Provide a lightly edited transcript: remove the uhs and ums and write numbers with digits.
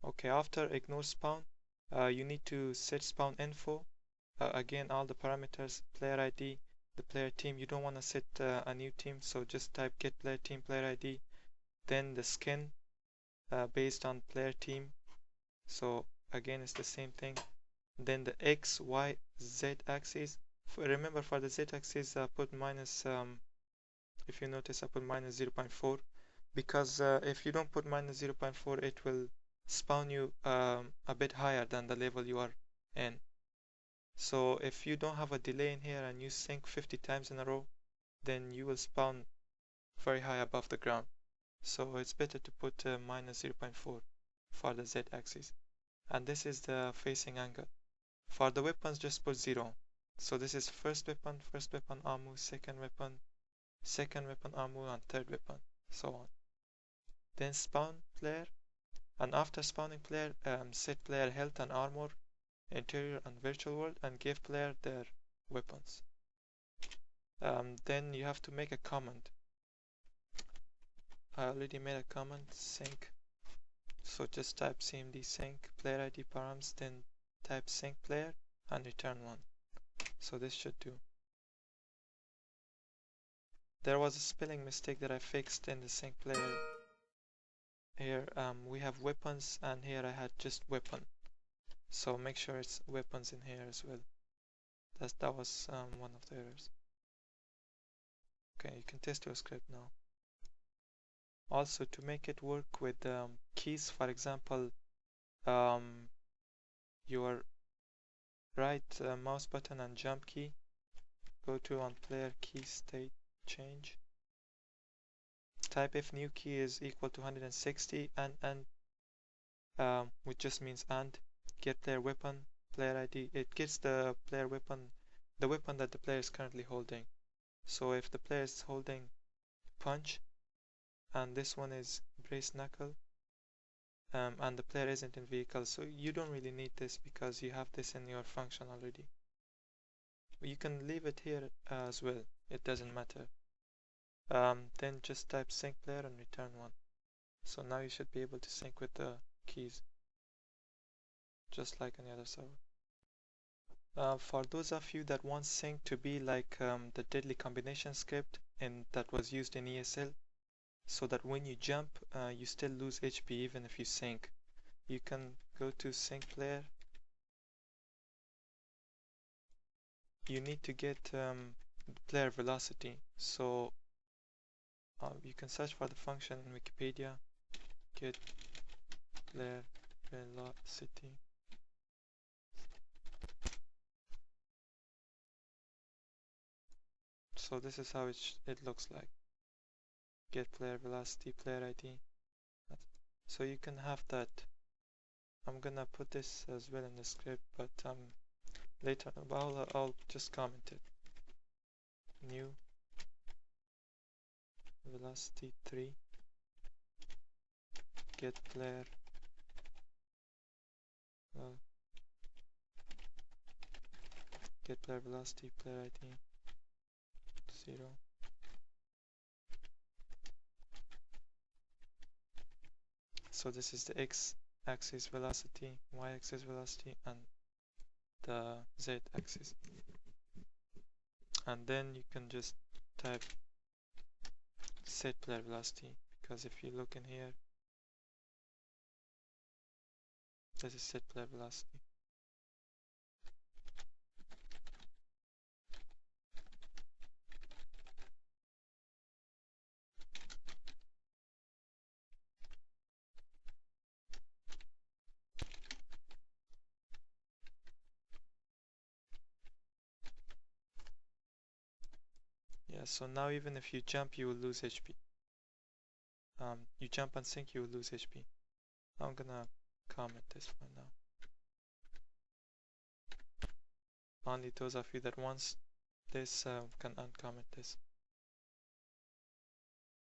Okay, after ignore spawn, you need to set spawn info. Again, all the parameters, player ID, the player team. You don't want to set a new team, so just type get player team player ID. Then the skin based on player team. So again, it's the same thing. Then the X, Y, Z axis. Remember, for the Z axis, put minus. If you notice, I put minus 0.4 because if you don't put minus 0.4, it will spawn you a bit higher than the level you are in. So if you don't have a delay in here and you sync 50 times in a row, then you will spawn very high above the ground. So it's better to put minus 0.4 for the Z axis. And this is the facing angle. For the weapons, just put 0. So this is first weapon ammo, second weapon ammo, and third weapon, so on. Then spawn player, and after spawning player, set player health and armor, interior and virtual world, and give player their weapons. Then you have to make a command. I already made a command, sync. So just type cmd sync player ID params, then type sync player and return 1. So this should do. There was a spelling mistake that I fixed in the sync player. Here we have weapons, and here I had just weapon. So make sure it's weapons in here as well. That was one of the errors. Okay, you can test your script now. Also, to make it work with keys, for example, your right mouse button and jump key, go to on player key state change, type if new key is equal to 160 and which just means and, get player weapon, player ID. It gets the player weapon, the weapon that the player is currently holding. So if the player is holding punch and this one is brace knuckle, and the player isn't in vehicle, so you don't really need this because you have this in your function already. You can leave it here as well, it doesn't matter. Then just type sync player and return 1. So now you should be able to sync with the keys, just like any other server. For those of you that want sync to be like the deadly combination script that was used in ESL, so that when you jump, you still lose HP even if you sync, you can go to SyncPlayer. You need to get player velocity, so you can search for the function in Wikipedia, get player velocity. So this is how it looks like. Get player velocity, player ID. So you can have that. I'm gonna put this as well in the script, but later I'll just comment it. New velocity 3, get player get player velocity, player ID 0. So this is the x-axis velocity, y-axis velocity, and the z-axis. And then you can just type set player velocity, because if you look in here, this is set player velocity. Yeah, so now even if you jump, you will lose HP. You jump and sync, you will lose HP. I'm gonna comment this for now. Only those of you that wants this can uncomment this.